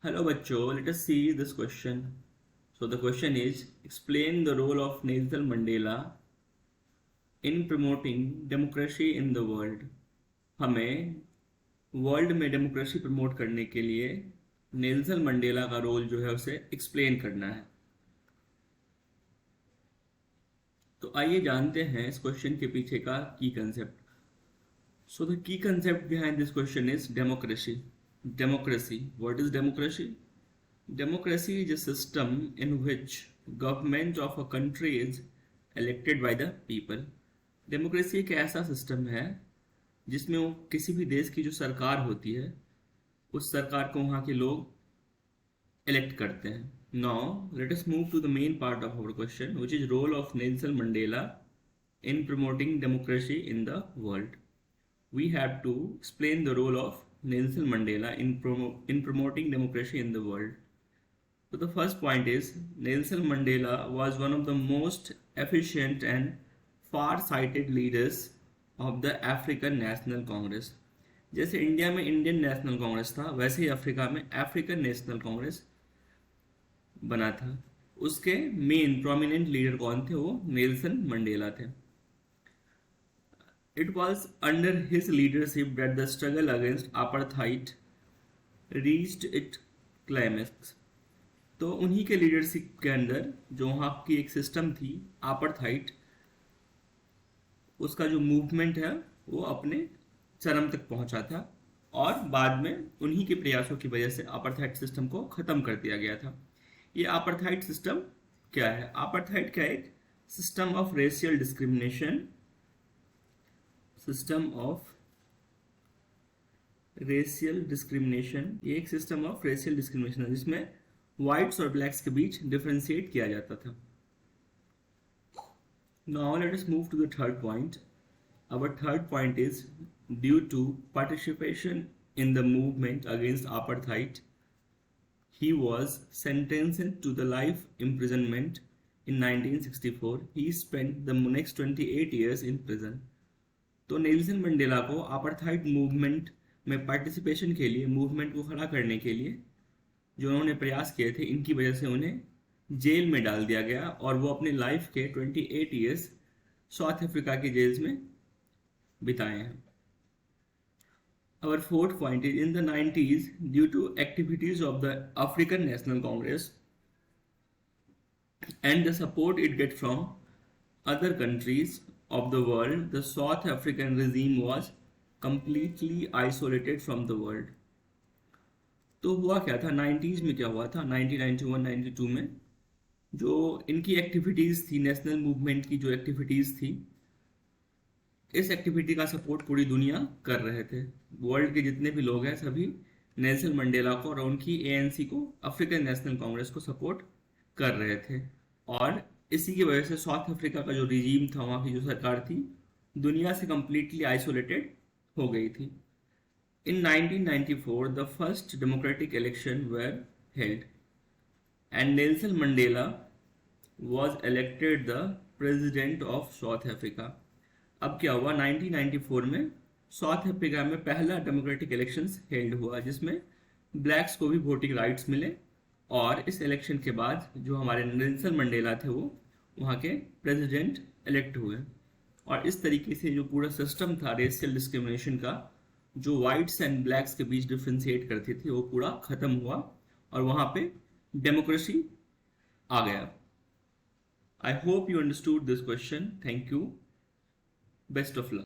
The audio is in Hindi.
Hello बच्चों, let us see this question. So the question is, explain the role of Nelson Mandela in promoting democracy in the world. हमें वर्ल्ड में डेमोक्रेसी प्रमोट करने के लिए नेल्सन मंडेला का रोल जो है उसे एक्सप्लेन करना है. तो आइए जानते हैं इस क्वेश्चन के पीछे का की concept. So the key concept behind this question is democracy. Democracy. What is democracy? Democracy is a system in which government of a country is elected by the people. Democracy एक ऐसा सिस्टम है जिसमें वो किसी भी देश की जो सरकार होती है उस सरकार को वहाँ के लोग इलेक्ट करते हैं. Now let us move to the main part of our question, which is role of Nelson Mandela in promoting democracy in the world. We have to explain the role of Nelson Mandela in promoting democracy in the world. So the first point is, Nelson Mandela was one of the most efficient and far-sighted leaders of the African National Congress. जैसे इंडिया में इंडियन नेशनल कांग्रेस था, वैसे ही अफ्रीका में अफ्रीकन नेशनल कांग्रेस बना था. उसके मेन प्रोमिनेंट लीडर कौन थे? वो नेल्सन मंडेला थे. It was under his leadership that the struggle against apartheid reached its climax. तो उन्हीं के लीडरशिप के अंदर जो वहाँ की एक सिस्टम थी apartheid, उसका जो मूवमेंट है वो अपने चरम तक पहुंचा था और बाद में उन्हीं के प्रयासों की वजह से apartheid सिस्टम को ख़त्म कर दिया गया था. ये apartheid सिस्टम क्या है? apartheid क्या है? एक system of racial discrimination, system of racial discrimination. ये एक सिस्टम ऑफ रेशियल डिस्क्रिमिनेशन है जिसमें व्हाइट्स और ब्लैक्स के बीच डिफरेंशिएट किया जाता था. Now let us move to the third point. Our third point is, due to participation in the movement against apartheid, he was sentenced to the life imprisonment in 1964. He spent the next 28 years in prison. तो नेल्सन मंडेला को apartheid मूवमेंट में पार्टिसिपेशन के लिए, मूवमेंट को खड़ा करने के लिए जो उन्होंने प्रयास किए थे, इनकी वजह से उन्हें जेल में डाल दिया गया और वो अपने लाइफ के 28 ईयर्स साउथ अफ्रीका की जेल्स में बिताए हैं. Our fourth point is, in the 90s, due to activities of the African National Congress and the support it get from other countries of the world, the South African regime was completely isolated from the world. तो हुआ क्या था 90s में? क्या हुआ था 1991-92 में? जो इनकी एक्टिविटीज़ थी, नेशनल मूवमेंट की जो एक्टिविटीज़ थी, इस एक्टिविटी का सपोर्ट पूरी दुनिया कर रहे थे. वर्ल्ड के जितने भी लोग हैं सभी नेल्सन मंडेला को और उनकी एएनसी को, अफ्रीकन नेशनल कांग्रेस को सपोर्ट कर रहे थे. और इसी की वजह से साउथ अफ्रीका का जो रिजीम था, वहाँ की जो सरकार थी, दुनिया से कम्प्लीटली आइसोलेटेड हो गई थी. In 1994, the first democratic election were held, and Nelson Mandela was elected the president of South Africa. अब क्या हुआ? 1994 में साउथ अफ्रीका में पहला डेमोक्रेटिक इलेक्शंस हेल्ड हुआ जिसमें ब्लैक्स को भी वोटिंग राइट्स मिले. और इस इलेक्शन के बाद जो हमारे नेल्सन मंडेला थे वो वहाँ के प्रेसिडेंट इलेक्ट हुए. और इस तरीके से जो पूरा सिस्टम था रेशियल डिस्क्रिमिनेशन का, जो वाइट्स एंड ब्लैक्स के बीच डिफ्रेंशिएट करती थी, वो पूरा खत्म हुआ और वहाँ पे डेमोक्रेसी आ गया. I hope you understood this question. Thank you. Best of luck.